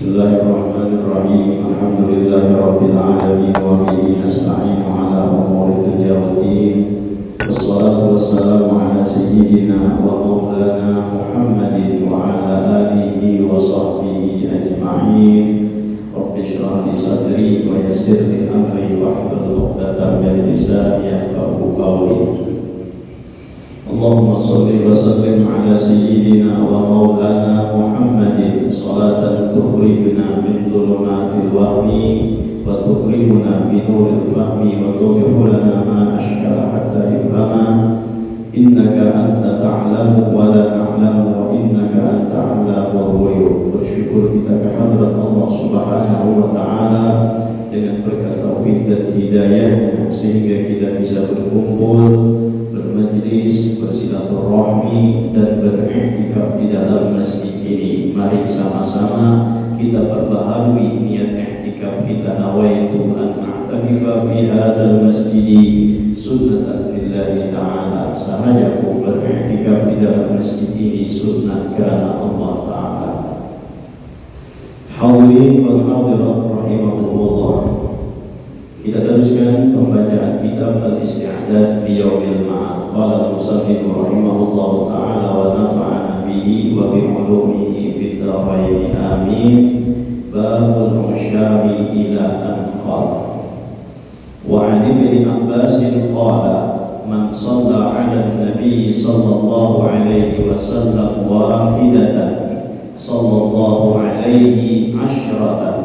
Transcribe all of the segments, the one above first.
Bismillahirrahmanirrahim. Alhamdulillahirabbil alamin wa bihi nasta'inu ala umuri dunya waddin. Wassalatu wassalamu ala sayyidina wa maulana Muhammadin wa ala alihi wa sahbihi ajma'in. Rabbi shrah li sadri wa yassir li amri wahlul 'uqdatam min lisani yafqahu qawli. Allahumma shalli wa sallim ala sayyidina wa maulana Muhammadin salatan tukhrijuna min dhulumatil wahmi wa tukrimuna bi nuril fahmi wa tudhihu lana ma ashkala hatta yufhama innaka anta ta'lamu wa la na'lamu wa innaka anta 'allamul ghuyub. Bersyukur kita kehadrat Allah Subhanahu wa ta'ala dengan berkat taufik dan hidayahnya sehingga kita bisa berkumpul, bermajlis, bersilaturahmi dan beriktikaf di dalam masjid ini. Mari sama-sama kita perbaharui niat iktikaf kita. Nawaitu an a'takifa fi hadzal masjid sunnatan lillahi ta'ala. Sahajaku beriktikaf di dalam masjid ini sunnah karena Allah ta'ala. Hadirin wal hadirat rahimakumullah. Kita teruskan pembacaan kitab Al-Isti'dad li Yaumil Ma'ad. Qala al-musannif rahimahullahu ta'ala wa nafa'ana bihi wa bi 'ulumihi fid dharain amin. Babul musyari ila an qala. Wa 'an Ibni Abbas qala man shalla 'ala an-nabi sallallahu alaihi wasallam wahidatan sallallahu alaihi asyratan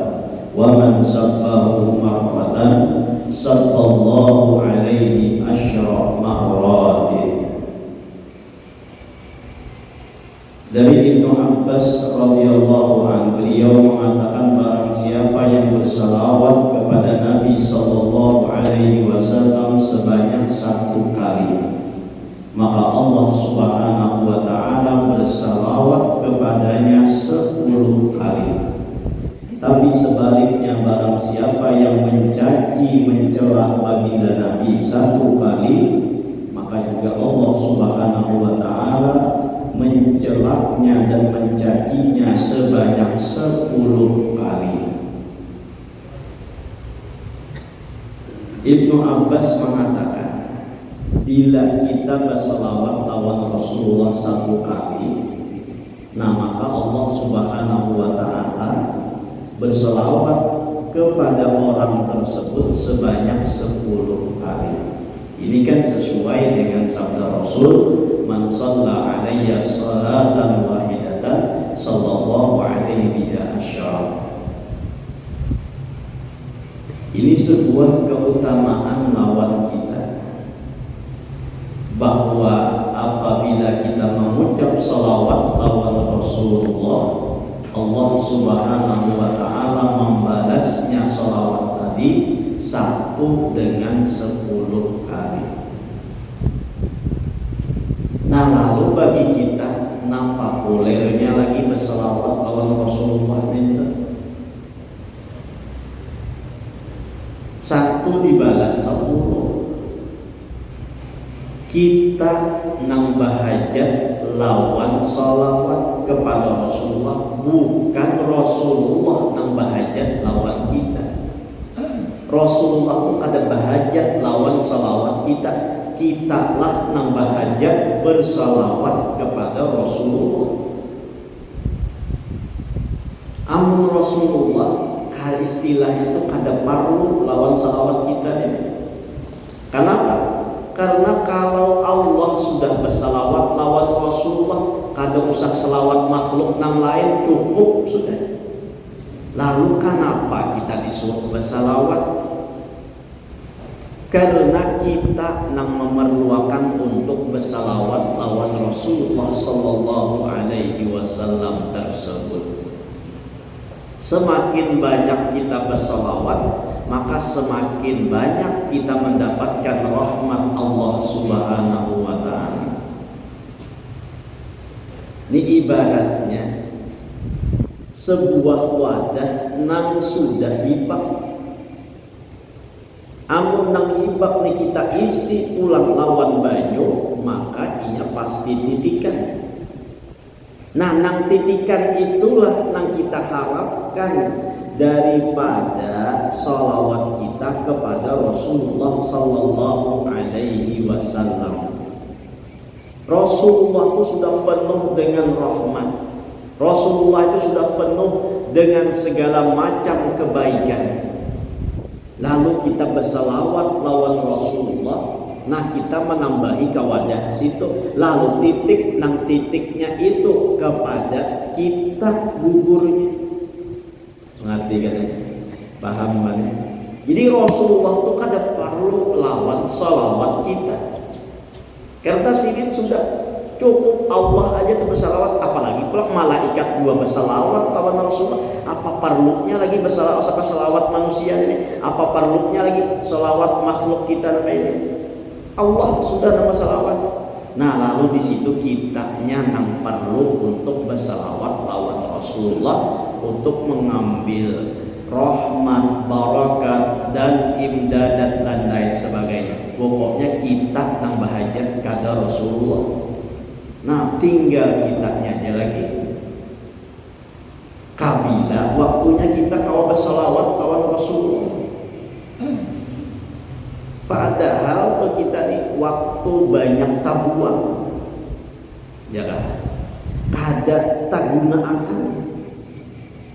wa man sabbahu marratan sallallahu alaihi asyra marratin. Dari Ibnu Abbas radhiyallahu anhu, beliau mengatakan barang siapa yang bersalawat kepada Nabi sallallahu alaihi wasallam sebanyak 1 kali, maka Allah Subhanahu wa ta'ala bersalawat kepadanya 10 kali. Tapi sebaliknya barang siapa yang mencaci mencela baginda Nabi 1 kali, maka juga Allah Subhanahu wa ta'ala mencelaknya dan mencacinya sebanyak 10 kali. Ibnu Abbas mengatakan, bila kita berselawat lawan Rasulullah 1 kali, nah maka Allah Subhanahu wa ta'ala berselawat kepada orang tersebut sebanyak 10 kali. Ini kan sesuai dengan sabda Rasul, man shalla alayya salatan wahidatan sallallahu alaihi biha asyara. Ini sebuah keutamaan lawan kita, bahwa apabila kita mengucap salawat lawan Rasulullah, Allah Subhanahu wa ta'ala membalasnya salawat tadi 1 dengan 10 kali. Nah, lalu bagi kita, nampak populernya lagi bersalawat lawan Rasulullah minta 1 dibalas 10. Kita nambah hajat lawan salawat kepada Rasulullah, bukan Rasulullah nambah hajat lawan kita. Rasulullah pun kada bahajat lawan salawat kita, kitalah nambah hajat bersalawat kepada Rasulullah. Amun Rasulullah kali istilah itu kada perlu lawan salawat kita ya. Kenapa? Karena kalau Allah sudah bersalawat lawan Rasulullah, kada usah selawat makhluk nang lain, cukup sudah. Lalu kenapa kita disuruh bersalawat? Karena kita nang memerlukan untuk bersalawat lawan Rasulullah sallallahu alaihi wasallam tersebut. Semakin banyak kita bersalawat, maka semakin banyak kita mendapatkan rahmat Allah Subhanahu wa ta'ala. Ini ibaratnya sebuah wadah nang sudah hibak. Amun nang hibak ni kita isi ulang lawan banyu, maka ia pasti titikan. Nah, nang titikan itulah nang kita harap bahkan daripada salawat kita kepada Rasulullah Sallallahu Alaihi Wasallam. Rasulullah itu sudah penuh dengan rahmat. Rasulullah itu sudah penuh dengan segala macam kebaikan. Lalu kita bersalawat lawan Rasulullah, nah kita menambahi kawadah situ. Lalu titiknya itu kepada kita gugurnya. Ngerti kan ya? Paham kan ya? Jadi Rasulullah itu kada perlu lawan salawat kita. Karena sini sudah cukup Allah aja tuh bersalawat, apalagi pula malaikat dua bersalawat lawan Rasulullah. Apa perlunya lagi bersalawat manusia ini? Apa perlunya lagi salawat makhluk kita ini? Allah sudah nama salawat. Nah lalu di situ kitanya nang perlu untuk bersalawat lawan Rasulullah untuk mengambil rahmat, barakat dan imdadat dan lain sebagainya. Pokoknya kita nang bahajat kada Rasulullah. Nah tinggal kitanya aja lagi. Kabila waktunya kita kalau bersalawat lawan Rasulullah. Padahal tuh kita nih waktu banyak tabuan, ya kan? Kada tak guna akan.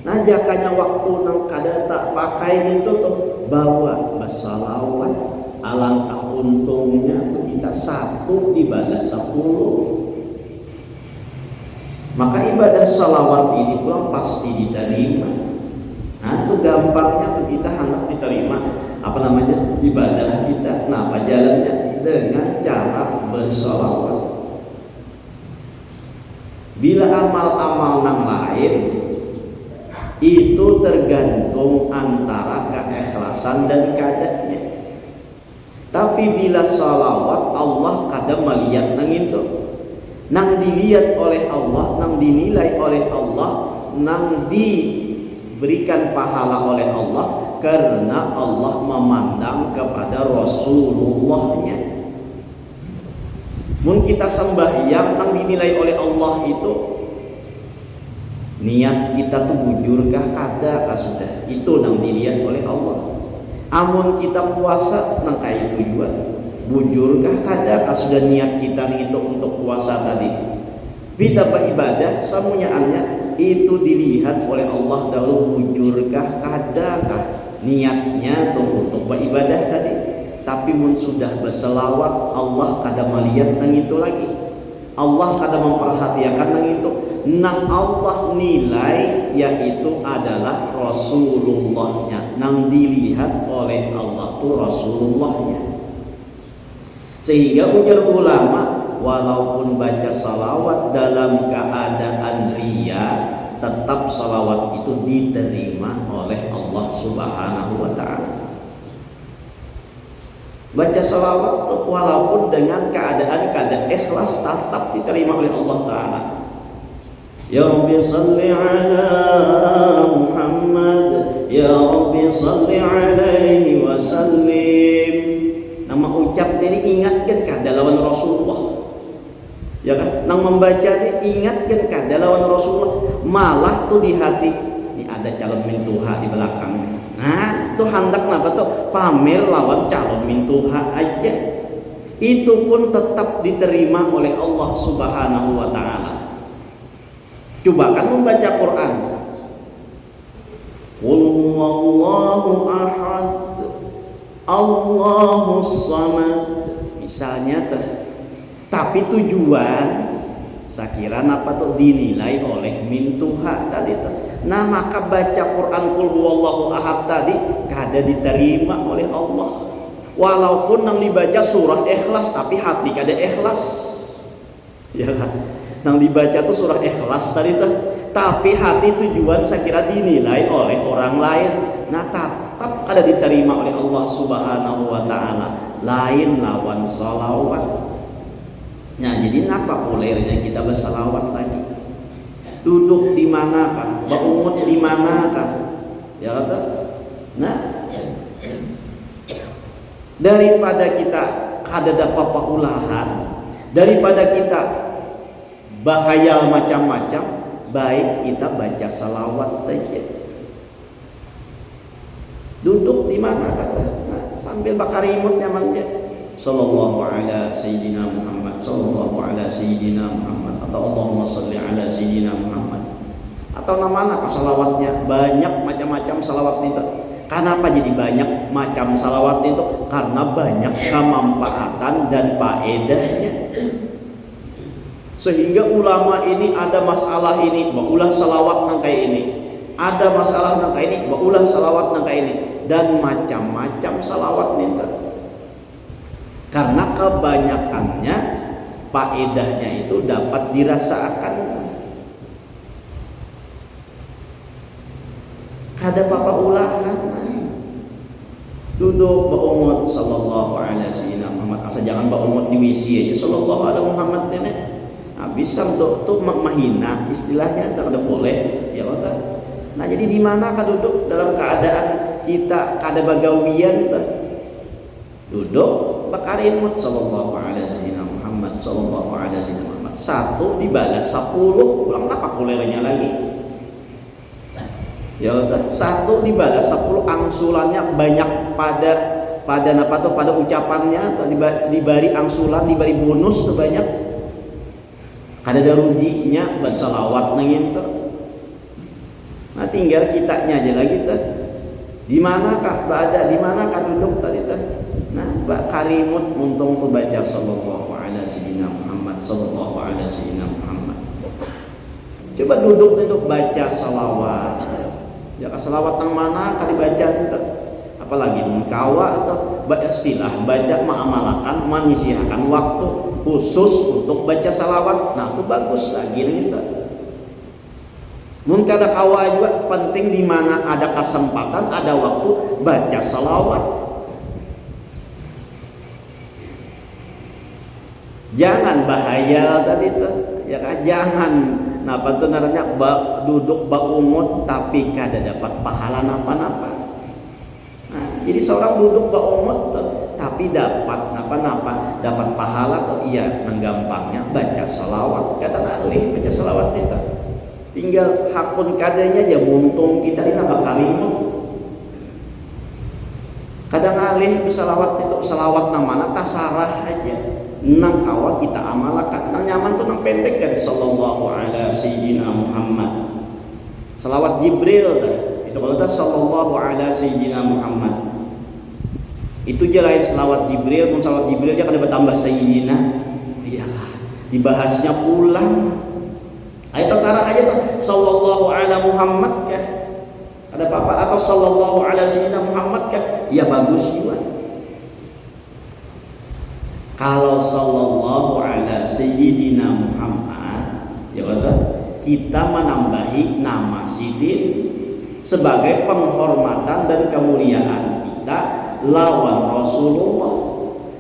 Nah jakanya waktu nang kada tak pakai itu tuh bawa bersalawat. Alangkah untungnya tuh kita satu dibalas 10. Maka ibadah salawat ini pulang pasti diterima. Nah itu gampangnya tuh kita hangat diterima ibadah kita. Nah apa jalannya? Dengan cara bersalawat. Bila amal-amal nang lain itu tergantung antara keikhlasan dan kadarnya. Tapi bila salawat Allah kadang melihat nang itu, nang dilihat oleh Allah, nang dinilai oleh Allah, nang diberikan pahala oleh Allah karena Allah memandang kepada Rasulullahnya. Mun kita sembahyang nang dinilai oleh Allah itu niat kita tuh bujurkah kada kah sudah, itu nang dilihat oleh Allah. Amun kita puasa nang kayak tujuan bujurkah kada kah sudah niat kita itu untuk puasa tadi. Bida ibadah semuanya itu dilihat oleh Allah dahulu, bujurkah kada kah niatnya tuh untuk beribadah tadi. Tapi mun sudah berselawat Allah kada melihat nang itu lagi. Allah kada memperhatikan nang itu. Nang Allah nilai yaitu adalah Rasulullahnya, nang dilihat oleh Allah tuh Rasulullahnya. Sehingga ujar ulama, walaupun baca salawat dalam keadaan riya, tetap salawat itu diterima oleh Allah Subhanahu wa ta'ala. Baca salawat tuh walaupun dengan keadaan ikhlas tetap diterima oleh Allah ta'ala. Ya Rabbi salli ala Muhammad, Ya Rabbi salli alaihi wa sallim. Nama ucap ini ingatkan kada lawan Rasulullah, ya kan? Nang membaca ini ingatkan kada lawan Rasulullah. Malah tuh di hati ini ada calon mintuha di belakang. Nah tuh hendak apa tuh pamer lawan calon mintuha aja. Itu pun tetap diterima oleh Allah Subhanahu wa ta'ala. Coba kan membaca Quran, Qul huwallahu ahad, Allahus samad, misalnya tuh. Tapi tujuan sakiran apa tuh dinilai oleh mintuha tadi tuh. Nah maka baca Quran Qul huwallahu ahad tadi kada diterima oleh Allah. Walaupun nang dibaca surah ikhlas tapi hati kada ikhlas, ya kan? Nang dibaca tuh surah ikhlas tadi tuh, tapi hati tujuan saya kira dinilai oleh orang lain. Nah tetap kada diterima oleh Allah Subhanahu wa ta'ala. Lain lawan salawat. Nah jadi napa kulernya kita bersalawat lagi? Duduk di manakah? Bangun di manakah? Ya kata. Nah daripada kita kada dapat paulahan, daripada kita bahaya macam-macam, baik kita baca salawat saja. Duduk di mana kata? Nah, sambil bakar imut nyamannya. Sallallahu ala sayyidina Muhammad, sallallahu ala sayyidina Muhammad, atau Allahumma salli ala sayyidina Muhammad. Atau namanya salawatnya banyak macam-macam salawat itu. Kenapa jadi banyak macam salawat itu? Karena banyak kemanfaatan dan faedahnya. Sehingga ulama ini ada masalah ini, ulah salawat nang kayak ini. Ada masalah nang kayak ini, ulah salawat nang kayak ini, dan macam-macam salawat itu. Karena kebanyakannya faedahnya itu dapat dirasakan. Kada papa ulahan duduk ba'umut sallallahu alaihi wasallam Muhammad, asal jangan ba'umut di WC aja sallallahu alaihi Muhammad nenek. Nah, bisa untuk mahina istilahnya tak ada boleh ya kata. Nah, jadi di mana kan duduk dalam keadaan kita kada bagawian duduk bakarimut sallallahu alaihi wasallam Muhammad sallallahu alaihi wasallam Muhammad. Satu dibalas 10, ulang apa kulernya lagi. Ya kata, satu dibalas 10, angsulannya banyak pada ucapannya, diberi angsulan, diberi bonus tuh banyak. Kada ada ruginya bersalawat nangin tuh. Nah, tinggal kitanya aja lagi tuh. Di manakah berada, di manakah duduk tadi tuh. Nah, karimut untung tuh baca sallallahu alaihi wasallam Muhammad, sallallahu alaihi wasallam Muhammad. Coba duduk baca salawat. Ya salawat nang mana kali baca itu, apalagi kawa atau istilah baca mengamalkan menyisihkan waktu khusus untuk baca salawat. Nah, itu bagus lagi nih kita. Mun kada kawa juga penting di mana ada kesempatan, ada waktu baca salawat. Jangan bahaya tadi tuh, ya kan? Jangan. Nah, apa tuh namanya duduk ba'umut tapi kada dapat pahala napa-napa. Nah, jadi seorang duduk ba'umut tapi dapat napa-napa, dapat pahala tuh iya, gampangnya baca salawat. Kadang alih baca salawat itu. Tinggal hakun kadanya aja muntung kita ini nambah kalimut. Kadang alih bersalawat itu salawat namanya tasarah aja. Nang kawa kita amalkan, nang nyaman tuh nang pendek kan sallallahu alaihi sayyidina Muhammad. Salawat Jibril dah. Itu kalau dah sallallahu alaihi sayyidina Muhammad. Itu je lain salawat Jibril, mun salawat Jibril dia kan bertambah sayyidina. Iyalah, dibahasnya pulang. Ayo tasarah aja tuh sallallahu alaihi Muhammad kah? Ada apa-apa atau sallallahu alaihi sayyidina Muhammad kah? Ya bagus juga. Kalau sallallahu ala sayyidina Muhammad, ya kata kita menambahi nama sidin sebagai penghormatan dan kemuliaan kita lawan Rasulullah.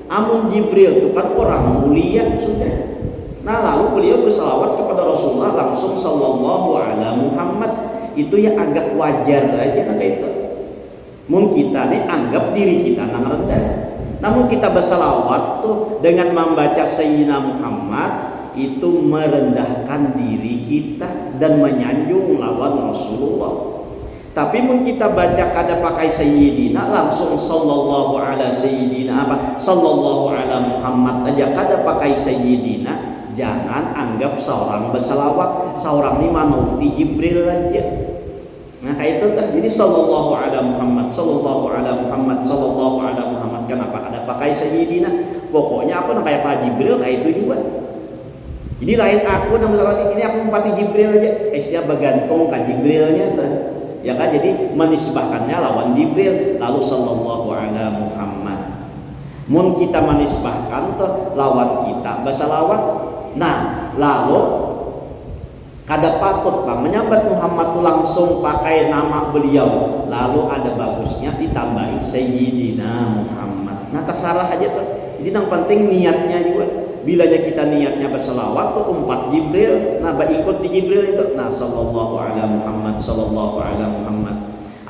Amun Jibril itu kan orang mulia sudah. Nah, lalu beliau bersalawat kepada Rasulullah langsung sallallahu ala Muhammad. Itu ya agak wajar aja nah kayak itu. Mun kita nih anggap diri kita nang rendah. Namun kita bersalawat tuh dengan membaca Sayyidina Muhammad itu merendahkan diri kita dan menyanjung lawan Rasulullah. Tapi pun kita baca kada pakai Sayyidina langsung sallallahu ala Sayyidina sallallahu ala Muhammad aja kada pakai Sayyidina. Jangan anggap seorang bersalawat, seorang ini manuti Jibril aja. Nah kayak itu tah. Jadi sallallahu ala Muhammad, sallallahu ala Muhammad, sallallahu ala Muhammad. Kenapa kada pakai sayyidina? Pokoknya aku nak kayak Pak Jibril kayak itu juga. Jadi lain aku nama salawat ini aku empati Jibril aja. Dia bergantung ke Jibrilnya tah. Ya kan, jadi menisbahkannya lawan Jibril lalu sallallahu ala Muhammad. Mun kita menisbahkan tuh lawan kita bersalawat. Nah, lalu kada patut Bang menyambat Muhammad tuh langsung pakai nama beliau. Lalu ada bagusnya ditambahi Sayyidina Muhammad. Nah, tasarah aja tuh. Jadi yang penting niatnya juga. Bilanya kita niatnya berselawat tuh umpat Jibril, nah ikut di Jibril itu. Nah, sallallahu ala Muhammad, sallallahu ala Muhammad.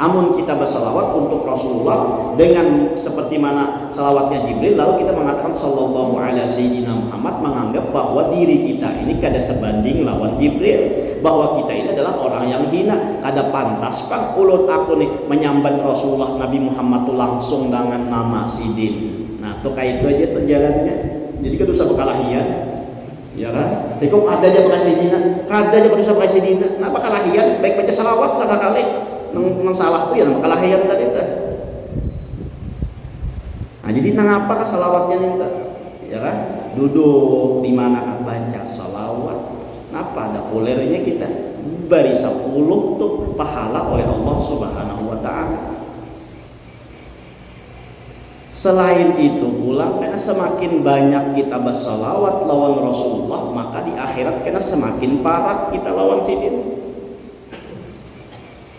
Amun kita bersalawat untuk Rasulullah dengan seperti mana salawatnya Jibril, lalu kita mengatakan sallallahu alaihi sayyidina Muhammad, menganggap bahwa diri kita ini kada sebanding lawan Jibril, bahwa kita ini adalah orang yang hina, kada pantas pang ulut aku nih menyambat Rasulullah Nabi Muhammad tuh langsung dengan nama Sidin. Nah tuh kayak itu aja tuh jalannya. Jadi kan dosa berkalahian, ya kan? Tapi kok ada aja pakai Sidina, kada aja dosa pakai Sidina. Kenapa kalahian? Baik baca salawat sekali. Nang salah tuh ya nang kalahian tadi tuh. Nah jadi nang apa ke salawatnya nih tuh, ya kan? Duduk di manakah baca salawat? Napa ada polernya kita beri 10 tuh pahala oleh Allah Subhanahu wa taala. Selain itu pula, karena semakin banyak kita bersalawat lawan Rasulullah, maka di akhirat karena semakin parah kita lawan sidin.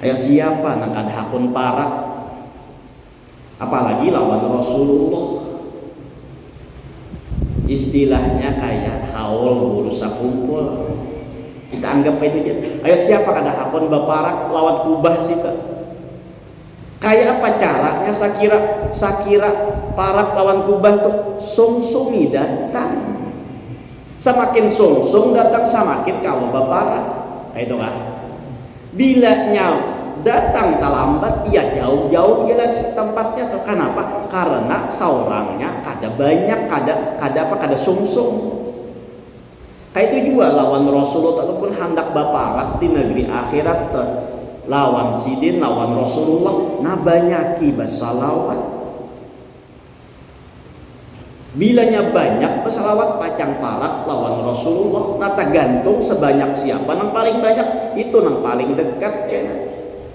Ayo siapa nak kada hakun parak, apalagi lawan Rasulullah. Istilahnya kayak haul burusa kumpul, kita anggap itu aja. Ayo siapa kada hakun baparak lawan kubah sita. Kayak apa caranya? Sakira parak lawan kubah tuh sungsumi datang. Semakin sungsung datang semakin kau baparak. Kayak itu kan. Bila datang terlambat, ya jauh-jauh aja lagi tempatnya tuh. Kenapa? Karena saurangnya kada banyak, kada sungsung. Kayak itu juga lawan Rasulullah ataupun hendak baparak di negeri akhirat tuh. Lawan sidin, lawan Rasulullah, nah banyaki bersalawat. Bilanya banyak bersalawat pacang parak lawan Rasulullah, nah tergantung sebanyak siapa yang paling banyak, itu yang paling dekat kena.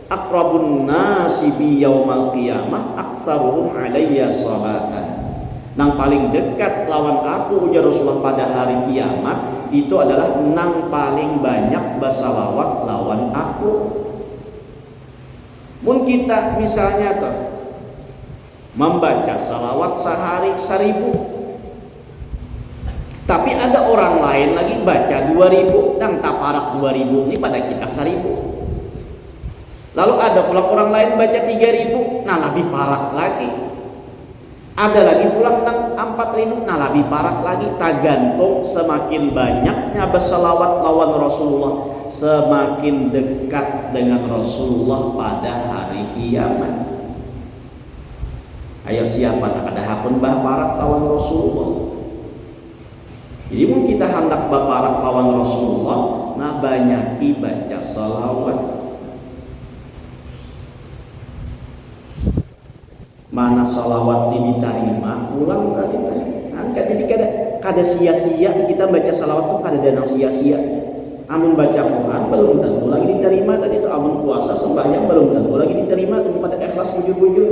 Aqrabun nasi bi yaumal qiyamah aktsaruhum alayya salatan. Nang paling dekat lawan aku ujar Rasulullah pada hari kiamat itu adalah nang paling banyak bersalawat lawan aku. Mun kita misalnya tuh membaca salawat sehari 1000, tapi ada orang lain lagi baca 2000 dan taparak 2000 ini pada kita 1000. Lalu ada pula orang lain baca 3000, nah lebih parak lagi. Ada lagi pulang 4000, nah lebih parak lagi. Tergantung semakin banyaknya bersalawat lawan Rasulullah, semakin dekat dengan Rasulullah pada hari kiamat. Ayo siapa nak ada hakun baparak lawan Rasulullah. Jadi mungkin kita hendak baparak lawan Rasulullah, nah banyaki baca salawat. Mana salawat ini diterima ulang tadi angkat. Jadi kada sia-sia kita baca salawat tuh, kada ada nang sia-sia. Amun baca Quran belum tentu lagi diterima tadi itu, amun puasa sembahyang belum tentu lagi diterima tuh, pada ikhlas bujur-bujur.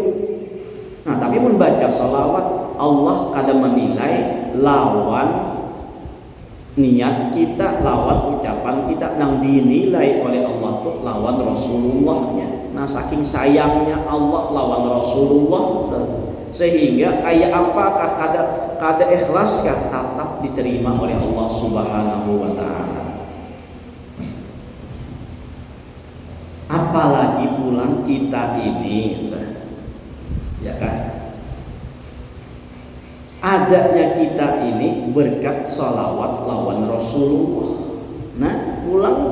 Nah tapi mun baca salawat, Allah kada menilai lawan niat kita, lawan ucapan kita, nang dinilai oleh Allah tuh lawan Rasulullahnya. Nah saking sayangnya Allah lawan Rasulullah tuh, sehingga kayak apakah kada ikhlas kah tetap diterima oleh Allah Subhanahu wa taala. Apalagi pulang kita ini ya kan, adanya kita ini berkat salawat lawan Rasulullah. Nah pulang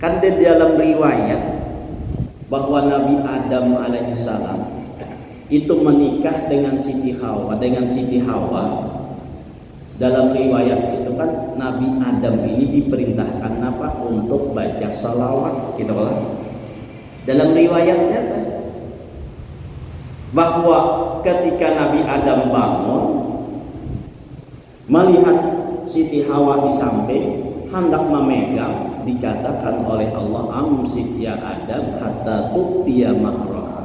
kan di dalam riwayat bahwa Nabi Adam alaihissalam itu menikah dengan Siti Hawa. Dalam riwayat itu kan Nabi Adam ini diperintahkan apa? Untuk baca salawat gitu lah. Dalam riwayatnya bahwa ketika Nabi Adam bangun melihat Siti Hawa di samping hendak memegang, dikatakan oleh Allah, amsik ya Adam hatta tu'tiya mahraha.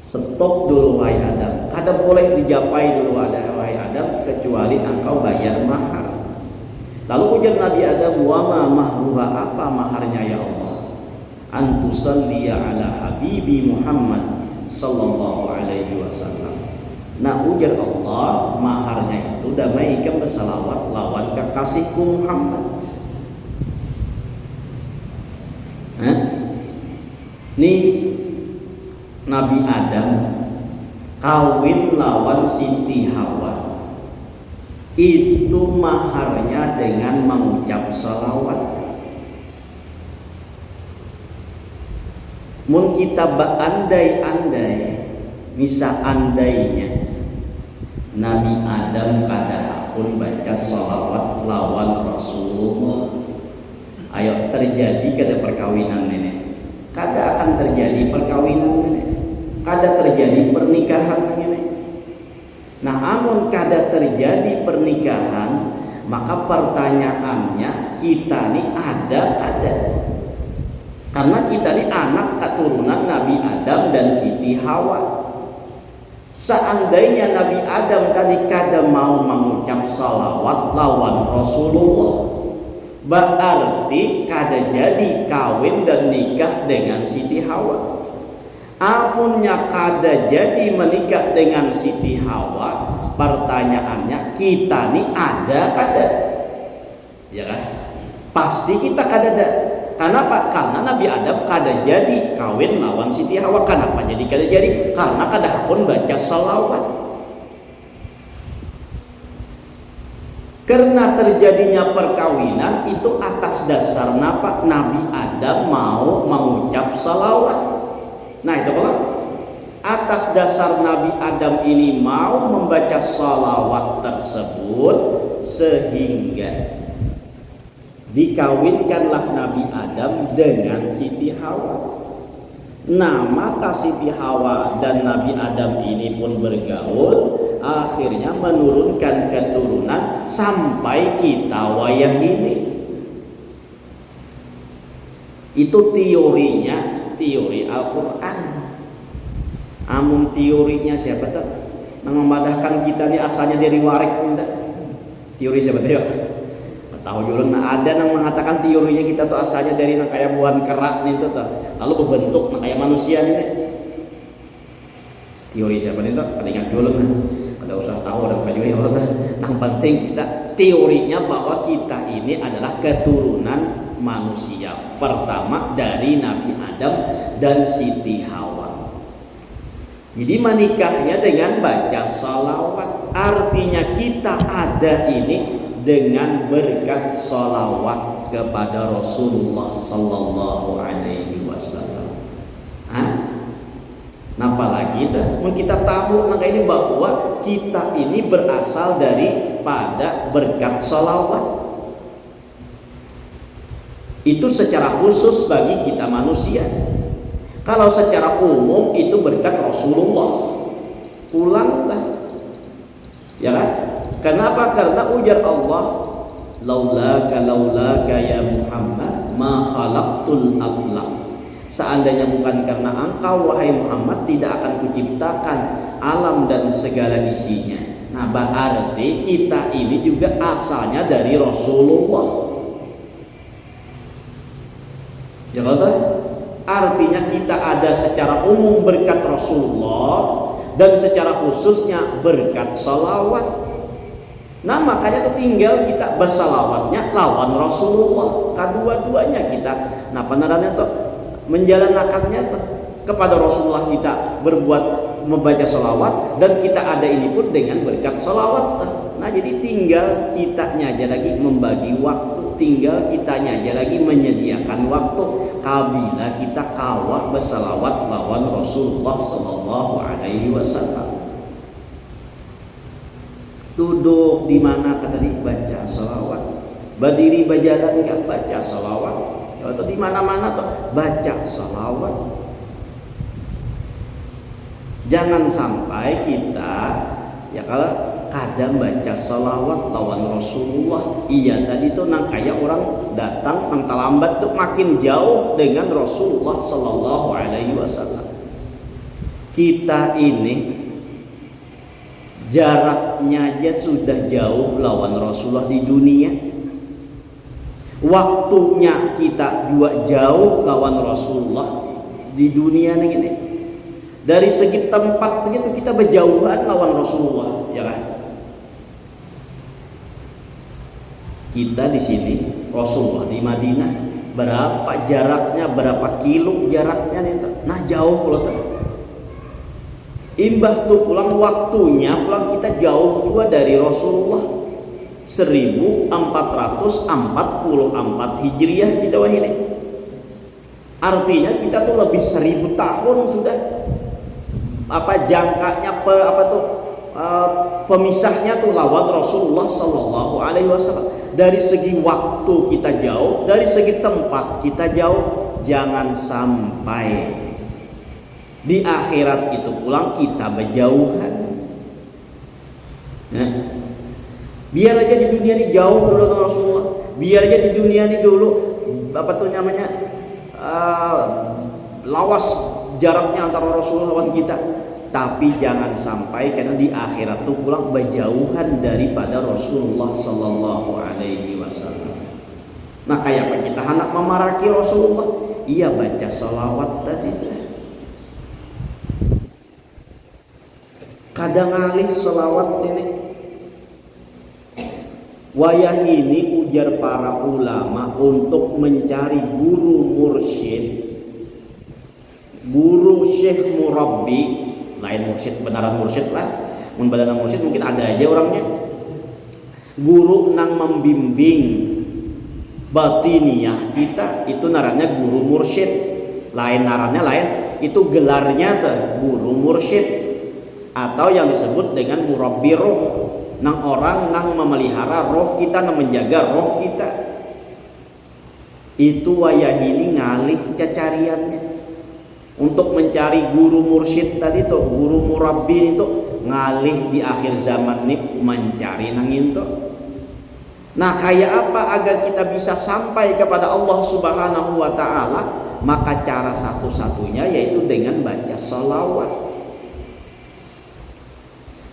Stop dulu wahai Adam, kada boleh dijapai dulu wahai Adam kecuali engkau bayar mahar. Lalu ujar Nabi Adam, wa ma mahruha, apa maharnya ya Allah? Antusalliya ala habibi Muhammad sallallahu alaihi wasallam. Nah ujar Allah, maharnya itu damaikan bersalawat lawan kekasihku Muhammad. Nih Nabi Adam kawin lawan Siti Hawa, itu maharnya dengan mengucap salawat. Mun kita berandai-andai, misal andainya Nabi Adam kada pun baca salawat lawan Rasulullah, ayo terjadi kada perkawinan nenek, kada akan terjadi perkawinan nenek, kada terjadi pernikahan nenek. Nah, amun kada terjadi pernikahan, maka pertanyaannya kita nih ada kada? Karena kita nih anak keturunan Nabi Adam dan Siti Hawa. Seandainya Nabi Adam tadi kada mau mengucap salawat lawan Rasulullah, berarti kada jadi kawin dan nikah dengan Siti Hawa. Amunnya kada jadi menikah dengan Siti Hawa, pertanyaannya kita nih ada kada? Ya kan? Pasti kita kada ada. Kenapa? Karena Nabi Adam kada jadi kawin lawan Siti Hawa. Kenapa jadi kada jadi? Karena kada pun baca salawat. Karena terjadinya perkawinan itu atas dasar napa? Nabi Adam mau mengucap salawat. Nah itu kalau atas dasar Nabi Adam ini mau membaca salawat tersebut, sehingga dikawinkanlah Nabi Adam dengan Siti Hawa. Nah, maka Siti Hawa dan Nabi Adam ini pun bergaul, akhirnya menurunkan keturunan sampai kita wayah ini. Itu teorinya, teori Al-Quran. Amun teorinya siapa tuh? Yang memadahkan kita ini asalnya dari warik minta. Teori siapa tuh? Tahu juga. Nah, ada yang mengatakan teorinya kita tuh asalnya dari kayak buah kerak nih tuh, lalu berbentuk kayak manusia nih. Teori siapa nih tuh? Pada ingat dulu nah. Pada usah tahu dan kayu ya Allah. Yang penting kita teorinya bahwa kita ini adalah keturunan manusia pertama dari Nabi Adam dan Siti Hawa. Jadi menikahnya dengan baca salawat, artinya kita ada ini dengan berkat salawat kepada Rasulullah Sallallahu Alaihi Wasallam. Napa lagi kita tahu maka ini bahwa kita ini berasal daripada berkat salawat. Itu secara khusus bagi kita manusia. Kalau secara umum itu berkat Rasulullah. Pulanglah, ya kan? Kenapa? Karena ujar Allah, laulaka ya Muhammad ma khalaqtul aflaq. Seandainya bukan karena engkau wahai Muhammad, tidak akan kuciptakan alam dan segala isinya. Nah, berarti kita ini juga asalnya dari Rasulullah. Ya kan? Artinya kita ada secara umum berkat Rasulullah dan secara khususnya berkat salawat. Nah, makanya tuh tinggal kita bersalawatnya lawan Rasulullah. Kedua-duanya kita pandangannya tuh menjalankannya tuh kepada Rasulullah, kita berbuat membaca salawat, dan kita ada ini pun dengan berkat salawat. Nah, jadi tinggal kitanya aja lagi membagi waktu, tinggal kitanya aja lagi menyediakan waktu kabila kita kawah bersalawat lawan Rasulullah Sallallahu Alaihi Wasallam. Duduk di mana kata tadi baca salawat, berdiri berjalan nggak baca salawat, atau di mana-mana tuh baca salawat. Jangan sampai kita ya kalau kadang baca salawat lawan Rasulullah. Iya tadi tuh kayak orang datang nang terlambat tuh makin jauh dengan Rasulullah Sallallahu Alaihi Wasallam. Kita ini jaraknya aja sudah jauh lawan Rasulullah di dunia. Waktunya kita juga jauh lawan Rasulullah di dunia ini. Dari segi tempat itu kita berjauhan lawan Rasulullah, ya kan? Kita di sini, Rasulullah di Madinah. berapa jaraknya, berapa kilo jaraknya nih, nah jauh loh tuh. Imbah tuh pulang waktunya, pulang kita jauh juga dari Rasulullah. 1444 Hijriah kita wah ini. Artinya kita tuh lebih 1000 tahun sudah. Jangkanya pemisahnya tuh lawan Rasulullah Sallallahu Alaihi Wasallam. Dari segi waktu kita jauh, dari segi tempat kita jauh. Jangan sampai di akhirat itu pulang kita berjauhan. Nah, biar aja di dunia ini jauh dulu dengan Rasulullah. Biar aja di dunia ini dulu lawas jaraknya antara Rasulullah lawan kita. Tapi jangan sampai karena di akhirat itu pulang berjauhan daripada Rasulullah Sallallahu Alaihi Wasallam. Nah kayak apa kita hendak memaraki Rasulullah? Iya baca salawat tadi. Kadang alih salawat ini. Wayah ini ujar para ulama untuk mencari guru mursyid, guru syekh murabbi, lain mursyid benaran mursyid lah, benaran mursyid mungkin ada aja orangnya. Guru nang membimbing batiniyah kita itu narannya guru mursyid, lain narannya lain, itu gelarnya tuh guru mursyid. Atau yang disebut dengan murabbi roh, nang orang nang memelihara roh kita, nang menjaga roh kita. Itu wayah ini ngalih cacariannya untuk mencari guru mursyid tadi tuh, guru murabbi itu ngalih di akhir zaman nih mencari nang itu. Nah kayak apa agar kita bisa sampai kepada Allah Subhanahu wa Ta'ala? Maka cara satu-satunya yaitu dengan baca salawat.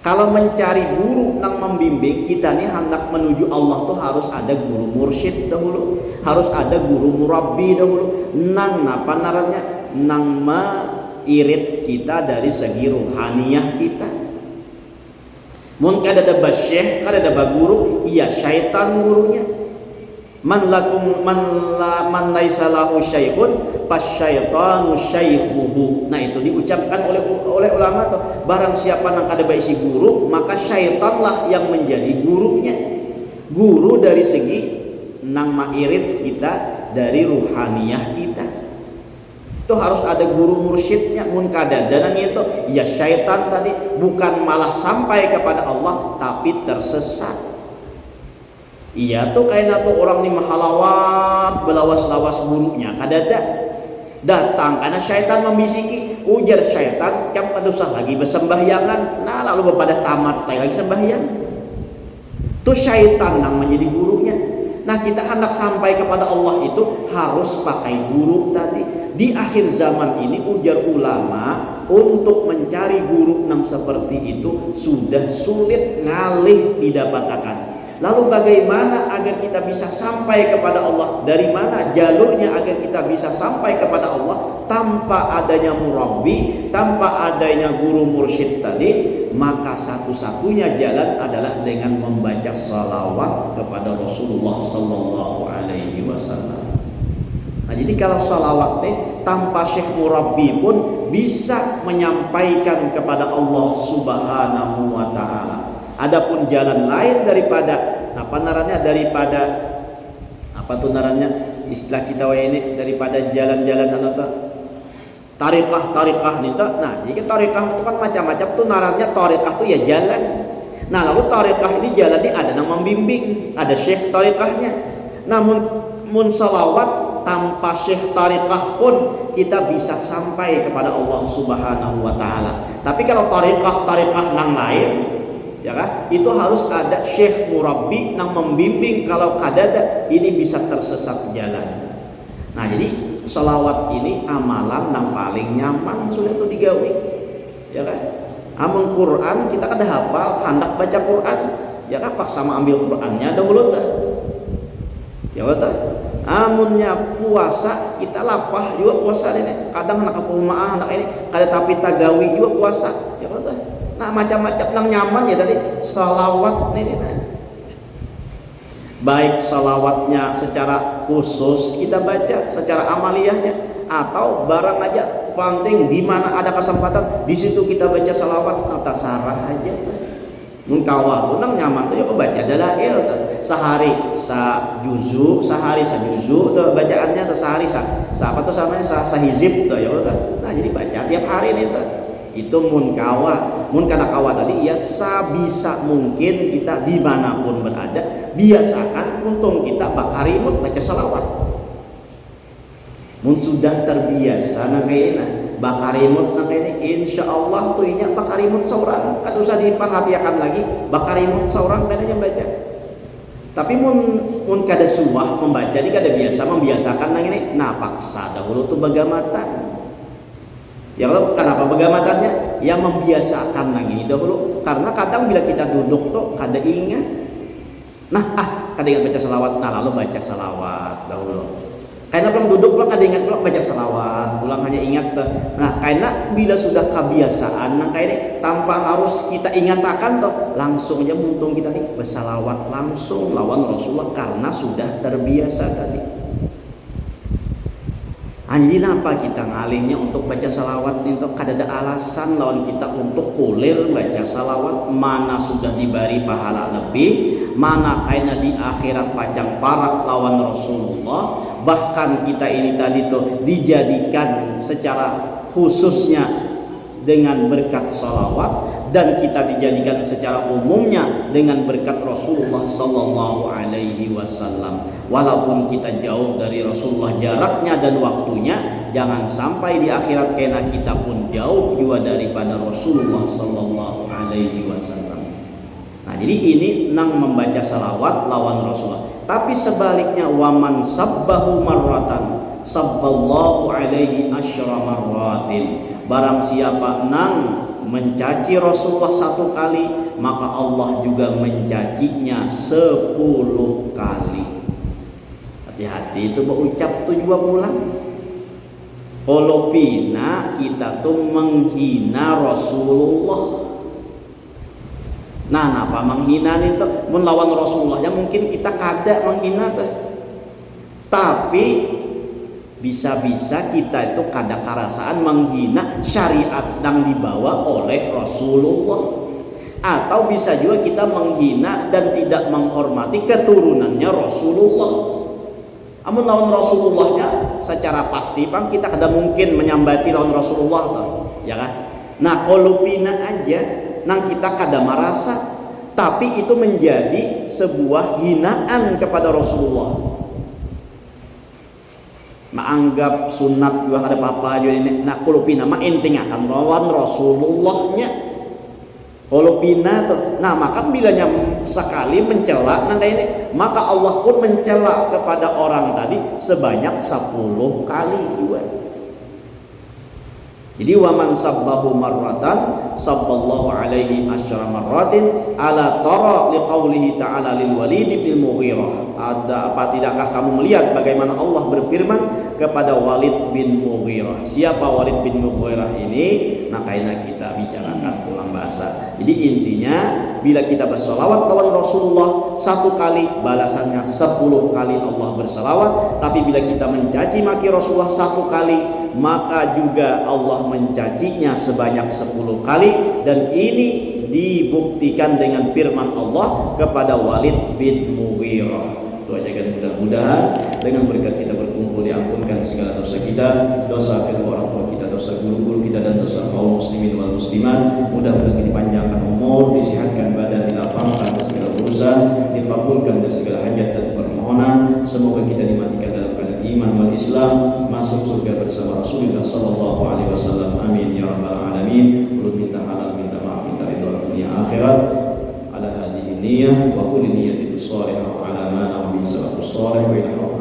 Kalau mencari guru nang membimbing kita nih hendak menuju Allah tuh harus ada guru mursyid dahulu, harus ada guru murabbi dahulu, nang napa narannya, nang irit kita dari segi ruhaniyah kita. Mun kada ada basyekh, kada ada baguru, iya syaitan gurunya. Man laisa lahu syaikhun pasyaitanu syaikhuhu. Nah itu diucapkan oleh ulama tuh, barang siapa nang kada baisi guru maka syaitanlah yang menjadi gurunya. Guru dari segi nang mairit kita dari ruhaniyah kita. Itu harus ada guru mursyidnya. Mun kada dan itu ya syaitan tadi, bukan malah sampai kepada Allah tapi tersesat. Iya tuh kayak tuh orang nih mahalawat belawas-lawas gurunya kadada datang karena syaitan membisiki, ujar syaitan kamu kada usah lagi bersembahyangan. Nah lalu pada tamat lagi sembahyang. Tuh syaitan yang menjadi gurunya. Nah kita hendak sampai kepada Allah itu harus pakai guru tadi. Di akhir zaman ini ujar ulama untuk mencari guru yang seperti itu sudah sulit ngalih didapatkan. Lalu bagaimana agar kita bisa sampai kepada Allah? Dari mana jalurnya agar kita bisa sampai kepada Allah tanpa adanya murabbi, tanpa adanya guru mursyid tadi? Maka satu-satunya jalan adalah dengan membaca salawat kepada Rasulullah Sallallahu Alaihi Wasallam. Nah, jadi kalau salawat tanpa syekh murabbi pun bisa menyampaikan kepada Allah Subhanahu wa Ta'ala. Adapun jalan lain daripada istilah kita ini, daripada jalan-jalan tarikah nita. Nah, jadi tarikah itu kan macam-macam tuh narannya. Tarikah tuh ya jalan. Nah, lalu tarikah ini jalan ini ada yang membimbing, ada syekh tarikahnya. Namun salawat tanpa syekh tarikah pun kita bisa sampai kepada Allah Subhanahu wa Ta'ala. Tapi kalau tarikah nang lain, ya kan? Itu harus ada syekh murabbi yang membimbing. Kalau kadada ini bisa tersesat jalan. Nah jadi salawat ini amalan yang paling nyaman sudah itu digawi, ya kan? Amun Quran kita kada hafal, hendak baca Quran, ya kan? Pak sama ambil Qurannya dahulu dah, ya kan? Amunnya puasa kita lapah juga puasa ini. Kadang hendak kepumaan hendak ini kada tapi tagawi juga puasa, ya kan? Nah macam-macam yang nyaman ya tadi salawat ini. Baik salawatnya secara khusus kita baca secara amaliyahnya, atau barang aja penting di mana ada kesempatan di situ kita baca salawat nata sarah aja. Mun kawa tuh nang nyaman tuh ya baca dalail sehari sajuzu, sehari sajuzu tuh bacaannya, tuh sehari apa tuh samanya sahizib tuh ya udah. Nah jadi baca tiap hari nih tuh. Itu mun kana kawa tadi ya sabisa mungkin kita dimanapun berada biasakan untung kita bakarimut baca salawat. Mun sudah terbiasa na kayaknya bakarimut na kayaknya insya Allah tuh inya bakarimut seorang kan usah diperhatikan lagi bakarimut seorang kayaknya baca. Tapi mun kada suah membaca ini kada biasa membiasakan nang ini nah paksa dahulu tuh bagamatan. Ya kalau kenapa begamatannya? Ya membiasakan lagi dahulu. Karena kadang bila kita duduk tuh kada ingat. Nah, kada ingat baca salawat. Nah, lalu baca salawat dahulu. Karena belum duduk belum kada ingat belum baca salawat. Ulang hanya ingat. Nah, karena bila sudah kebiasaan, nah kayak tanpa harus kita ingatakan tuh, langsung aja muntung kita nih bersalawat langsung lawan Rasulullah karena sudah terbiasa tadi. Jadi kenapa kita ngalihnya untuk baca salawat itu kada ada alasan lawan kita untuk kulir baca salawat, mana sudah diberi pahala lebih, mana kayaknya di akhirat pajang parak lawan Rasulullah, bahkan kita ini tadi tuh dijadikan secara khususnya dengan berkat salawat dan kita dijadikan secara umumnya dengan berkat Rasulullah sallallahu alaihi wasallam. Walaupun kita jauh dari Rasulullah jaraknya dan waktunya, jangan sampai di akhirat kena kita pun jauh juga daripada Rasulullah sallallahu alaihi wasallam. Nah, jadi ini nang membaca salawat lawan Rasulullah. Tapi sebaliknya waman sabbahu marratan sabballahu alaihi asyra marratin. Barang siapa nang mencaci Rasulullah 1 kali, maka Allah juga mencacinya 10 kali. Hati-hati itu berucap tuh juga pulang. Kalau pina kita tuh menghina Rasulullah. Nah, apa menghina itu? Melawan Rasulullah ya mungkin kita kada menghina tuh. Tapi bisa-bisa kita itu kada karasaan menghina syariat yang dibawa oleh Rasulullah, atau bisa juga kita menghina dan tidak menghormati keturunannya Rasulullah. Amun lawan Rasulullahnya secara pasti pang kita kada mungkin menyambati lawan Rasulullah toh, ya kan? Nah, kalau pina aja nang kita kada merasa, tapi itu menjadi sebuah hinaan kepada Rasulullah. Menganggap sunat juga ada apa-apa juga ini. Nah, kalau pina mah intinya akan lawan Rasulullahnya. Kalau pina tuh, nah maka bilanya sekali mencela nah ini, maka Allah pun mencela kepada orang tadi sebanyak 10 kali juga. Jadi waman sabbahu marratan sabballahu alaihi asyra marratin ala tara liqaulihi ta'ala lil Walid bin Mughirah. Ada apa tidakkah kamu melihat bagaimana Allah berfirman kepada Walid bin Mughirah? Siapa Walid bin Mughirah ini? Nah, kayaknya kita bicarakan ulang bahasa. Jadi intinya bila kita bersalawat lawan Rasulullah 1 kali, balasannya 10 kali Allah bersalawat. Tapi bila kita mencaci maki Rasulullah 1 kali, maka juga Allah mencacinya sebanyak 10 kali. Dan ini dibuktikan dengan firman Allah kepada Walid bin Mughirah. Itu aja kan, mudah-mudahan dengan berkat kita berkumpul diampunkan segala dosa kita, dosa kedua orang tua kita, dosa guru-guru kita, dan dosa kaum muslimin wal muslimat. Mudah-mudahan dipanjangkan umur, disehatkan badan, dilapangkan dari segala urusan, dikabulkan dari segala hajat dan permohonan. Semoga kita dimatikan dalam keadaan iman wal Islam, masuk surga bersama Rasulullah sallallahu alaihi wasallam. Amin ya rabbal alamin. Belum minta halal, minta maaf, minta ridho dunia akhirat. Ala hadhihi niyyah wa kulli niyyatin shalihah ala ma nawi salatu shalih wa